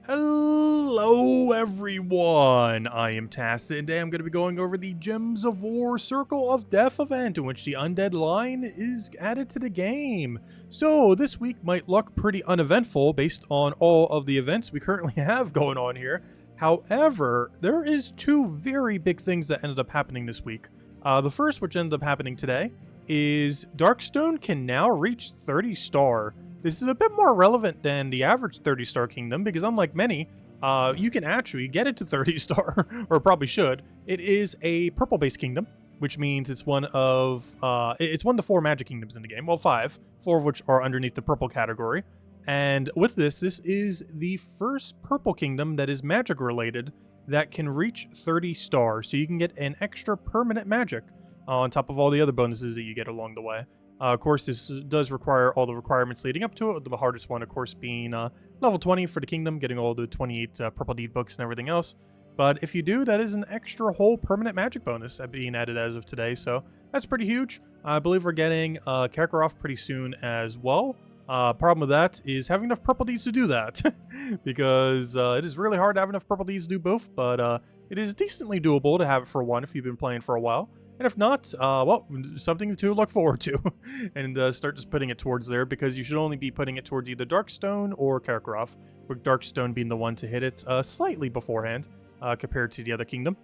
Hello everyone, I am Tacit, and today I'm going to be going over the Gems of War Circle of Death event in which the Undead Lion is added to the game. So this week might look pretty uneventful based on all of the events we currently have going on here. However, there is two very big things that ended up happening this week. The first, which ended up happening today, is Darkstone can now reach 30 star. This is a bit more relevant than the average 30-star kingdom because unlike many, you can actually get it to 30 star, or probably should. It is a purple-based kingdom, which means it's one of the four magic kingdoms in the game. Well, four of which are underneath the purple category. And with this is the first purple kingdom that is magic related that can reach 30 stars. So you can get an extra permanent magic on top of all the other bonuses that you get along the way. Of course, this does require all the requirements leading up to it, the hardest one, of course, being level 20 for the kingdom, getting all the 28 purple deed books and everything else. But if you do, that is an extra whole permanent magic bonus being added as of today, so that's pretty huge. I believe we're getting Kakarot pretty soon as well. Problem with that is having enough purple deeds to do that, because it is really hard to have enough purple deeds to do both, but it is decently doable to have it for one if you've been playing for a while. And if not, well, something to look forward to. And start just putting it towards there, because you should only be putting it towards either Darkstone or Kakarot, with Darkstone being the one to hit it slightly beforehand compared to the other kingdom.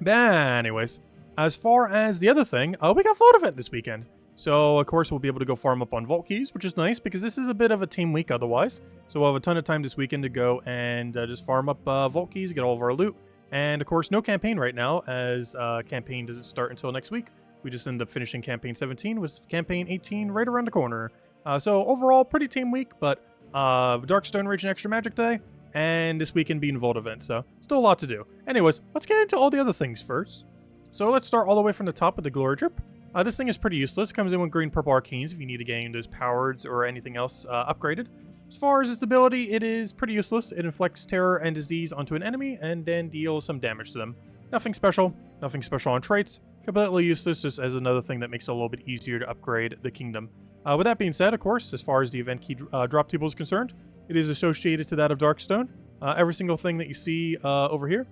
But anyways, as far as the other thing, we got Vault Event this weekend. So, of course, we'll be able to go farm up on Vault Keys, which is nice, because this is a bit of a team week otherwise. So we'll have a ton of time this weekend to go and just farm up Vault Keys, get all of our loot. And of course, no campaign right now, as campaign doesn't start until next week. We just end up finishing campaign 17 with campaign 18 right around the corner. So overall, pretty team week, but Darkstone reaching extra magic day, and this weekend being Vault Event, so still a lot to do. Anyways, let's get into all the other things first. So let's start all the way from the top with the Glory Drip. This thing is pretty useless. Comes in with green purple arcanes if you need to gain those powers or anything else upgraded. As far as its ability, it is pretty useless. It inflicts terror and disease onto an enemy and then deals some damage to them. Nothing special on traits. Completely useless, just as another thing that makes it a little bit easier to upgrade the kingdom. With that being said, of course, as far as the event key drop table is concerned, it is associated to that of Darkstone. Every single thing that you see over here,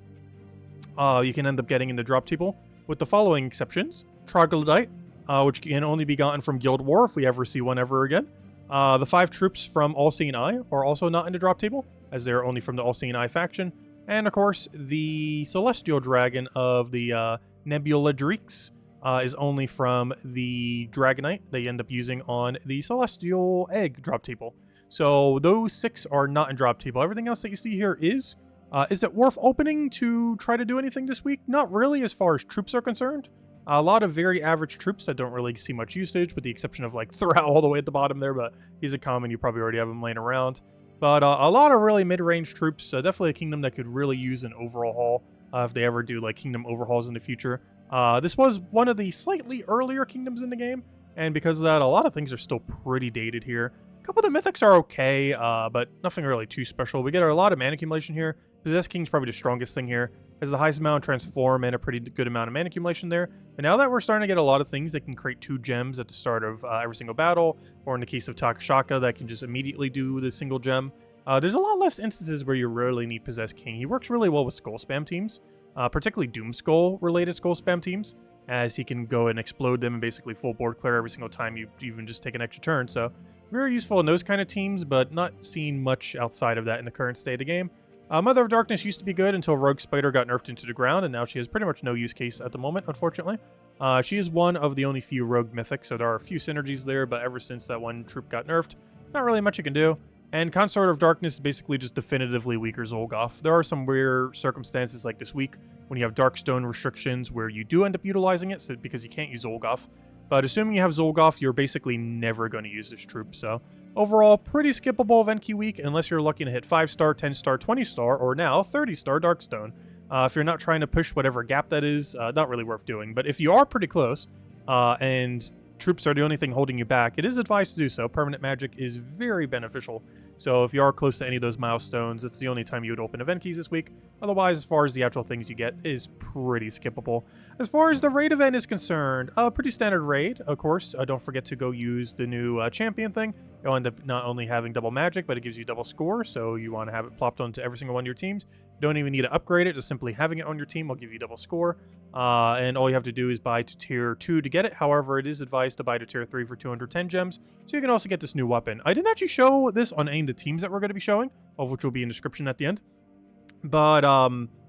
you can end up getting in the drop table, with the following exceptions. Troglodyte, which can only be gotten from Guild War if we ever see one ever again. The 5 troops from All-Seeing Eye are also not in the drop table, as they are only from the All-Seeing Eye faction. And of course, the Celestial Dragon of the Nebula Dreeks is only from the Dragonite they end up using on the Celestial Egg drop table. So those 6 are not in drop table. Everything else that you see here is. Is it worth opening to try to do anything this week? Not really, as far as troops are concerned. A lot of very average troops that don't really see much usage, with the exception of like Thrall all the way at the bottom there, but he's a common, you probably already have him laying around. But a lot of really mid-range troops, definitely a kingdom that could really use an overhaul if they ever do like kingdom overhauls in the future. This was one of the slightly earlier kingdoms in the game, and because of that, a lot of things are still pretty dated here. A couple of the mythics are okay, but nothing really too special. We get a lot of mana accumulation here. Possessed King's probably the strongest thing here. Has the highest amount of transform and a pretty good amount of mana accumulation there. But now that we're starting to get a lot of things that can create 2 gems at the start of every single battle, or in the case of Takashaka, that can just immediately do the single gem, there's a lot less instances where you rarely need Possessed King. He works really well with Skull Spam teams, particularly Doom Skull related Skull Spam teams, as he can go and explode them and basically full board clear every single time you even just take an extra turn. So very useful in those kind of teams, but not seeing much outside of that in the current state of the game. Mother of Darkness used to be good until Rogue Spider got nerfed into the ground, and now she has pretty much no use case at the moment, unfortunately. She is one of the only few rogue mythics, so there are a few synergies there, but ever since that one troop got nerfed, not really much you can do. And Consort of Darkness is basically just definitively weaker Zolgoth. There are some weird circumstances like this week when you have Darkstone restrictions where you do end up utilizing it, so because you can't use Zolgoth. But assuming you have Zolgoth, you're basically never going to use this troop, so overall, pretty skippable event key week unless you're lucky to hit 5-star, 10-star, 20-star, or now 30-star Darkstone. If you're not trying to push whatever gap that is, not really worth doing. But if you are pretty close and troops are the only thing holding you back, it is advised to do so. Permanent magic is very beneficial. So if you are close to any of those milestones, it's the only time you would open event keys this week. Otherwise, as far as the actual things you get, is pretty skippable. As far as the raid event is concerned, pretty standard raid, of course. Don't forget to go use the new champion thing. You'll end up not only having double magic, but it gives you double score, so you want to have it plopped onto every single one of your teams. You don't even need to upgrade it, just simply having it on your team will give you double score. And all you have to do is buy to tier 2 to get it. However, it is advised to buy to tier 3 for 210 gems, so you can also get this new weapon. I didn't actually show this on any of the teams that we're going to be showing, of which will be in the description at the end. But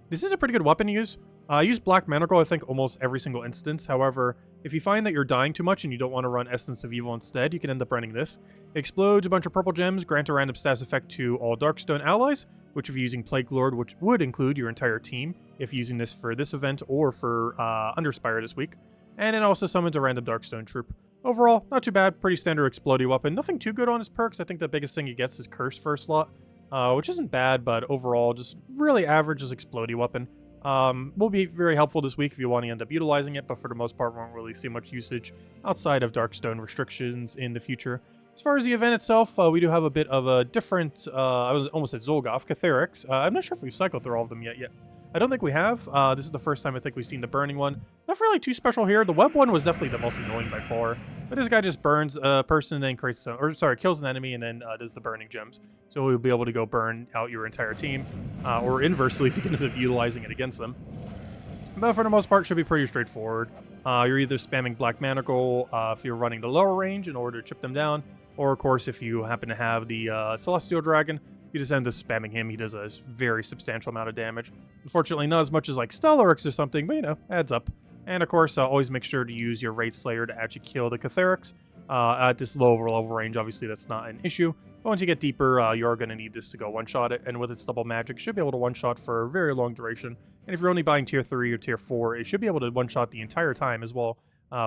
this is a pretty good weapon to use. I use Black Manacle, I think, almost every single instance. However, if you find that you're dying too much and you don't want to run Essence of Evil instead, you can end up running this. It explodes a bunch of purple gems, grant a random status effect to all Darkstone allies, which if you're using Plaguelord, which would include your entire team, if you're using this for this event or for Underspire this week. And it also summons a random Darkstone troop. Overall, not too bad, pretty standard explodey weapon. Nothing too good on his perks. I think the biggest thing he gets is Curse first slot, which isn't bad, but overall, just really average as explodey weapon. Will be very helpful this week if you want to end up utilizing it, but for the most part won't really see much usage outside of Darkstone restrictions in the future. As far as the event itself, we do have a bit of a different, I was almost at Zolgoth, Catherics. I'm not sure if we've cycled through all of them yet. I don't think we have. This is the first time I think we've seen the burning one. Not really too special here. The web one was definitely the most annoying by far. But this guy just burns a person and then creates, kills an enemy and then does the burning gems. So you'll be able to go burn out your entire team, or inversely if you can end up utilizing it against them. But for the most part, it should be pretty straightforward. You're either spamming Black Manacle if you're running the lower range in order to chip them down, or of course if you happen to have the Celestial Dragon, you just end up spamming him. He does a very substantial amount of damage. Unfortunately, not as much as like Stellarix or something, but you know, adds up. And of course, always make sure to use your Raid Slayer to actually kill the Catherics. At this lower level range, obviously that's not an issue. But once you get deeper, you're going to need this to go one-shot it. And with its double magic, you should be able to one-shot for a very long duration. And if you're only buying tier 3 or tier 4, it should be able to one-shot the entire time as well,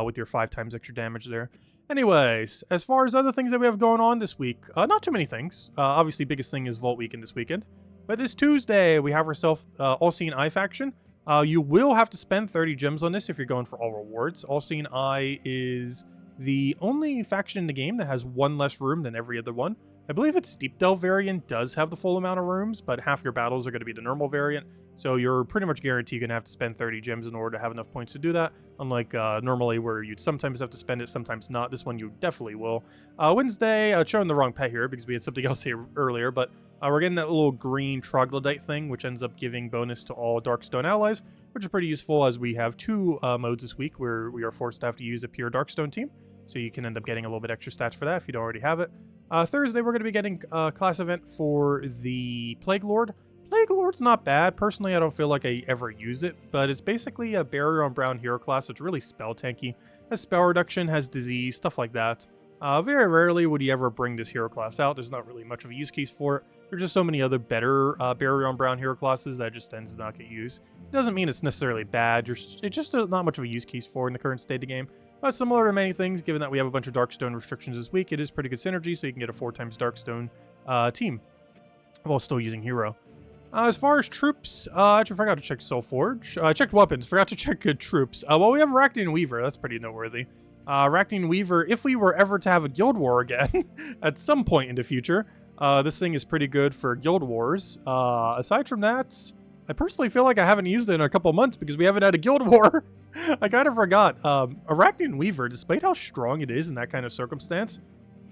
with your 5 times extra damage there. Anyways, as far as other things that we have going on this week, not too many things. Obviously, biggest thing is Vault Weekend this weekend. But this Tuesday, we have ourselves All-Seeing Eye faction. You will have to spend 30 gems on this if you're going for all rewards. All-Seeing Eye is the only faction in the game that has one less room than every other one. I believe its Steep Delve variant does have the full amount of rooms, but half your battles are going to be the normal variant, so you're pretty much guaranteed you're going to have to spend 30 gems in order to have enough points to do that, unlike normally where you'd sometimes have to spend it, sometimes not. This one you definitely will. Wednesday, showing the wrong pet here because we had something else here earlier, but we're getting that little green troglodyte thing, which ends up giving bonus to all Darkstone allies, which is pretty useful as we have 2 modes this week where we are forced to have to use a pure Darkstone team, so you can end up getting a little bit extra stats for that if you don't already have it. Thursday, we're going to be getting a class event for the Plaguelord. Plaguelord's not bad. Personally, I don't feel like I ever use it, but it's basically a Barrier on Brown hero class. It's really spell tanky. Has spell reduction, has disease, stuff like that. Very rarely would you ever bring this hero class out. There's not really much of a use case for it. There's just so many other better Barrier on Brown hero classes that just tends to not get used. It doesn't mean it's necessarily bad. It's just not much of a use case for in the current state of the game. But similar to many things, given that we have a bunch of Darkstone restrictions this week, it is pretty good synergy, so you can get a 4 times Darkstone team while still using hero. As far as troops, I actually forgot to check Soul Forge. I checked weapons, forgot to check good troops. Well, we have Arachnian Weaver. That's pretty noteworthy. Arachnian Weaver, if we were ever to have a Guild War again at some point in the future, this thing is pretty good for Guild Wars. Aside from that, I personally feel like I haven't used it in a couple months because we haven't had a Guild War. I kind of forgot. Arachnian Weaver, despite how strong it is in that kind of circumstance,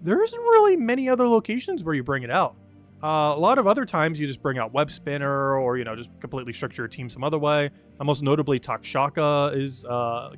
there isn't really many other locations where you bring it out. A lot of other times you just bring out Web Spinner or, you know, just completely structure your team some other way. Most notably, Takshaka is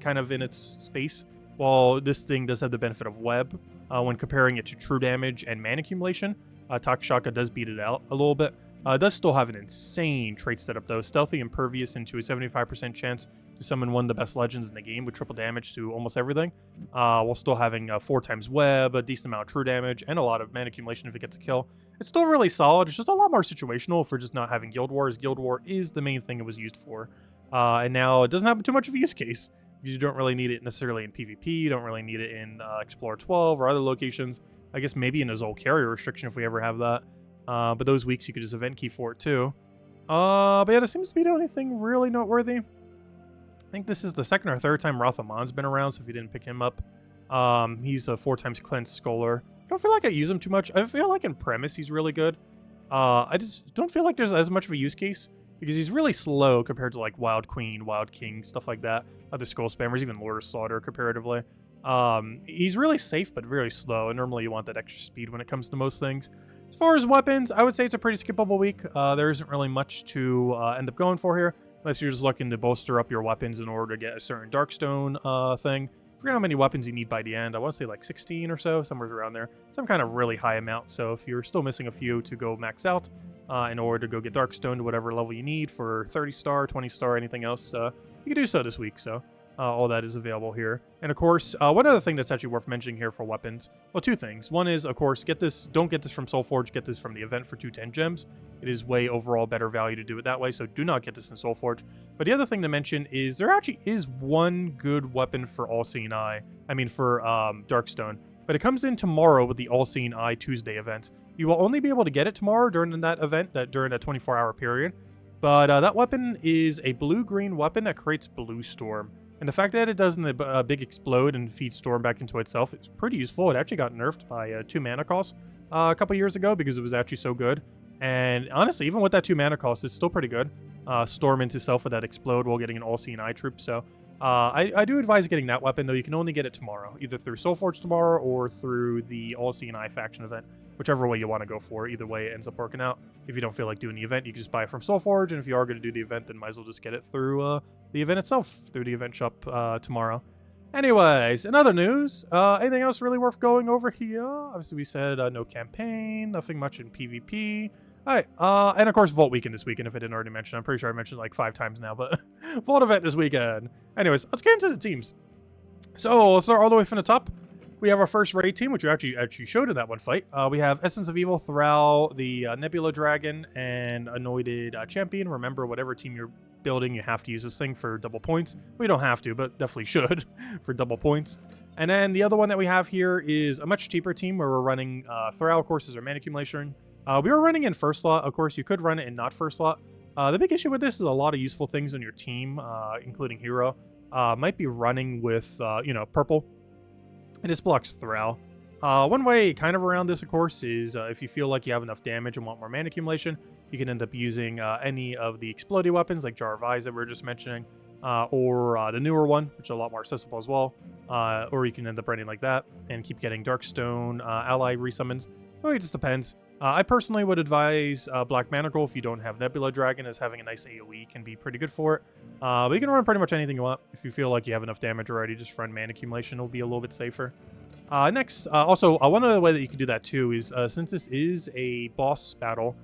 kind of in its space, while this thing does have the benefit of Web. When comparing it to true damage and mana accumulation, Takshaka does beat it out a little bit. It does still have an insane trait setup though. Stealthy Impervious into a 75% chance to summon one of the best legends in the game with triple damage to almost everything, while still having 4 times web, a decent amount of true damage, and a lot of mana accumulation if it gets a kill. It's still really solid. It's just a lot more situational for just not having Guild Wars. Guild War is the main thing it was used for. And now it doesn't have too much of a use case. You don't really need it necessarily in PvP. You don't really need it in Explorer 12 or other locations. I guess maybe in a Zol carrier restriction if we ever have that. But those weeks you could just event key for it too. But yeah, there seems to be the only thing really noteworthy. I think this is the second or third time Rathamon's been around, so if you didn't pick him up, He's a 4x cleanse scholar. I don't feel like I use him too much. I feel like in premise he's really good. I just don't feel like there's as much of a use case because he's really slow compared to like Wild Queen, Wild King, stuff like that. Other skull spammers, even Lord of Slaughter comparatively. He's really safe but very slow, and normally you want that extra speed when it comes to most things. As far as weapons, I would say it's a pretty skippable week. There isn't really much to end up going for here, unless you're just looking to bolster up your weapons in order to get a certain Darkstone thing. I forget how many weapons you need by the end. I want to say like 16 or so, somewhere around there. Some kind of really high amount, so if you're still missing a few to go max out in order to go get Darkstone to whatever level you need for 30 star, 20 star, anything else, you can do so this week, so... all that is available here. And of course, one other thing that's actually worth mentioning here for weapons. Well, two things. One is, of course, don't get this from Soulforge, get this from the event for 210 gems. It is way overall better value to do it that way, so do not get this in Soulforge. But the other thing to mention is there actually is one good weapon for All-Seeing Eye. I mean, for Darkstone. But it comes in tomorrow with the All-Seeing Eye Tuesday event. You will only be able to get it tomorrow during that event, during that 24-hour period. But that weapon is a blue-green weapon that creates Blue Storm. And the fact that it doesn't big explode and feed Storm back into itself is pretty useful. It actually got nerfed by 2 mana cost a couple years ago because it was actually so good. And honestly, even with that 2 mana cost, it's still pretty good. Storm into self with that explode while getting an All-Seeing Eye troop. So I do advise getting that weapon, though you can only get it tomorrow. Either through Soulforge tomorrow or through the All-Seeing Eye faction event. Whichever way you want to go for. Either way, it ends up working out. If you don't feel like doing the event, you can just buy it from Soulforge. And if you are going to do the event, then might as well just get it through the event itself, through the event shop tomorrow. Anyways, in other news, anything else really worth going over here? Obviously, we said no campaign, nothing much in PvP. All right, and of course, Vault Weekend this weekend, if I didn't already mention. I'm pretty sure I mentioned it like 5 times now, but Vault event this weekend. Anyways, let's get into the teams. So, let's start all the way from the top. We have our first raid team, which we actually showed in that one fight. We have Essence of Evil, Thrall, the Nebula Dragon, and Anointed Champion. Remember, whatever team you're building, you have to use this thing for double points. We don't have to, but definitely should for double points. And then the other one that we have here is a much cheaper team where we're running Thrall, of course, as our mana accumulation. We were running in first slot. Of course, you could run it in not first slot. The big issue with this is a lot of useful things on your team, including Hero, might be running with, purple. And this blocks Thrall. One way kind of around this, of course, is if you feel like you have enough damage and want more mana accumulation, you can end up using any of the exploding weapons like Jar of Eyes that we were just mentioning, or the newer one, which is a lot more accessible as well. Or you can end up running like that and keep getting Darkstone ally resummons. Well, it just depends. I personally would advise Black Manacle if you don't have Nebula Dragon, as having a nice AoE can be pretty good for it. But you can run pretty much anything you want. If you feel like you have enough damage already, just run mana accumulation. It'll be a little bit safer. Next, also, one other way that you can do that too is, since this is a boss battle,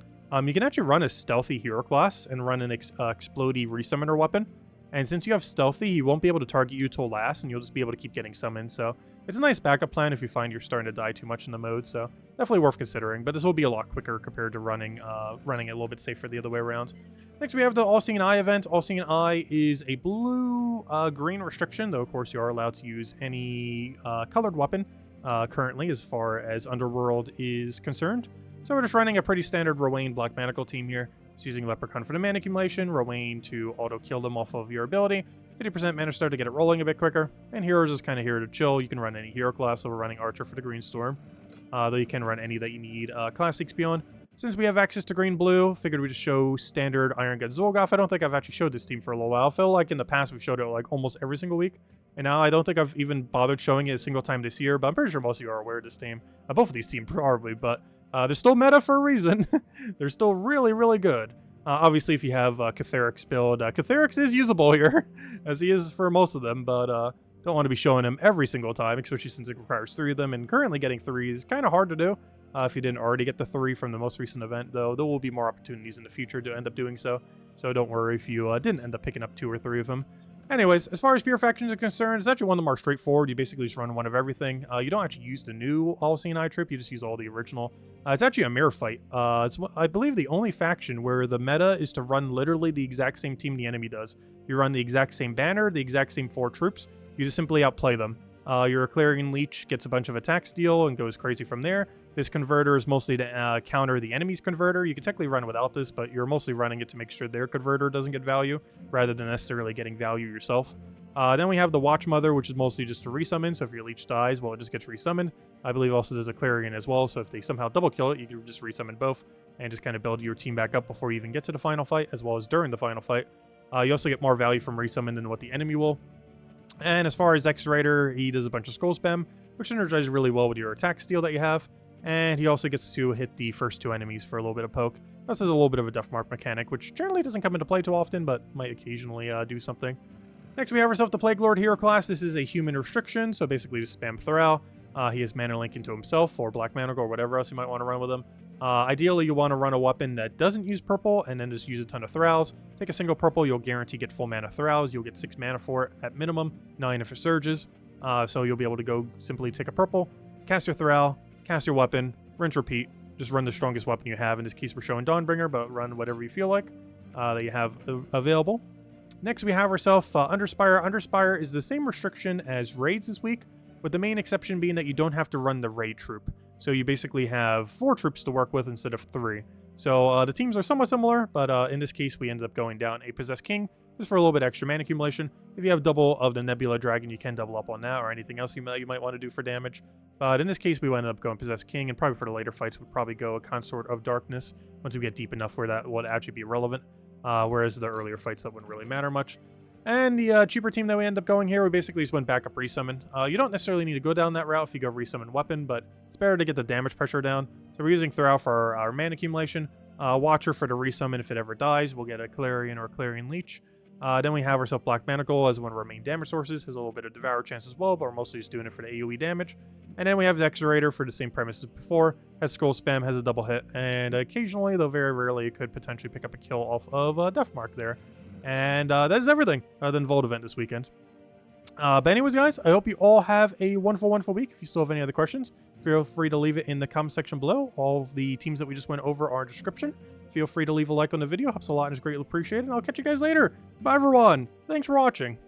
you can actually run a stealthy hero class and run an explodey resummoner weapon. And since you have stealthy, he won't be able to target you till last, and you'll just be able to keep getting summoned. So it's a nice backup plan if you find you're starting to die too much in the mode. So definitely worth considering. But this will be a lot quicker compared to running it a little bit safer the other way around. Next, we have the All-Seeing Eye event. All-Seeing Eye is a blue-green restriction, though of course you are allowed to use any colored weapon currently as far as Underworld is concerned. So we're just running a pretty standard Rowan Black Manacle team here. It's using Leprechaun for the mana accumulation, Rowan to auto-kill them off of your ability, 50% mana star to get it rolling a bit quicker, and Heroes is kind of here to chill. You can run any hero class, so we're running Archer for the Green Storm, though you can run any that you need class XP on. Since we have access to green-blue, figured we'd just show standard Iron Gut Zolgoth. I don't think I've actually showed this team for a little while. I feel like in the past we've showed it like almost every single week, and now I don't think I've even bothered showing it a single time this year, but I'm pretty sure most of you are aware of this team. Both of these teams probably, but they're still meta for a reason. They're still really, really good. Obviously, if you have Catharix build, Catharix is usable here, as he is for most of them, but don't want to be showing him every single time, especially since it requires 3 of them, and currently getting 3 is kind of hard to do. If you didn't already get the 3 from the most recent event, though, there will be more opportunities in the future to end up doing so, so don't worry if you didn't end up picking up 2 or 3 of them. Anyways, as far as pure factions are concerned, it's actually one of the more straightforward. You basically just run one of everything. You don't actually use the new All-Seeing Eye trip, you just use all the original. It's actually a mirror fight. It's, I believe, the only faction where the meta is to run literally the exact same team the enemy does. You run the exact same banner, the exact same 4 troops. You just simply outplay them. Your Clarion Leech gets a bunch of attack steal and goes crazy from there. This converter is mostly to counter the enemy's converter. You can technically run without this, but you're mostly running it to make sure their converter doesn't get value, rather than necessarily getting value yourself. Then we have the Watch Mother, which is mostly just a resummon, so if your leech dies, well, it just gets resummoned. I believe also there's a Clarion as well, so if they somehow double kill it, you can just resummon both and just kind of build your team back up before you even get to the final fight, as well as during the final fight. You also get more value from resummon than what the enemy will. And as far as X-Rider, he does a bunch of skull spam, which synergizes really well with your attack steal that you have. And he also gets to hit the first 2 enemies for a little bit of poke. This is a little bit of a death mark mechanic, which generally doesn't come into play too often, but might occasionally do something. Next, we have ourselves the Plaguelord hero class. This is a human restriction, so basically just spam Thrall. He has Mana Link into himself, or Black Mana or whatever else you might want to run with him. Ideally, you want to run a weapon that doesn't use purple, and then just use a ton of Thralls. Take a single purple, you'll guarantee get full mana Thralls. You'll get 6 mana for it at minimum, 9 if it surges. So you'll be able to go simply take a purple, cast your Thrall, cast your weapon, rinse, repeat. Just run the strongest weapon you have. In this case, we're showing Dawnbringer, but run whatever you feel like that you have available. Next, we have ourselves Underspire. Underspire is the same restriction as raids this week, with the main exception being that you don't have to run the raid troop. So you basically have 4 troops to work with instead of 3. So the teams are somewhat similar, but in this case, we ended up going down a Possessed King, just for a little bit extra mana accumulation. If you have double of the Nebula Dragon, you can double up on that, or anything else you might want to do for damage. But in this case, we ended up going Possessed King, and probably for the later fights, we'd probably go a Consort of Darkness once we get deep enough where that would actually be relevant. Whereas the earlier fights, that wouldn't really matter much. And the cheaper team that we end up going here, we basically just went backup resummon. You don't necessarily need to go down that route if you go resummon weapon, but it's better to get the damage pressure down. So we're using Thrall for our mana accumulation, Watcher for the resummon if it ever dies. We'll get a Clarion or a Clarion Leech. Then we have ourselves Black Manacle as one of our main damage sources. Has a little bit of Devour chance as well, but we're mostly just doing it for the AoE damage. And then we have the X-Rator for the same premise as before. Has Skull Spam, has a double hit, and occasionally, though very rarely, it could potentially pick up a kill off of Death Mark there. And that is everything other than Vault event this weekend. But anyways, guys, I hope you all have a wonderful, wonderful week. If you still have any other questions, feel free to leave it in the comment section below. All of the teams that we just went over are in the description. Feel free to leave a like on the video. Helps a lot and is greatly appreciated. And I'll catch you guys later. Bye, everyone. Thanks for watching.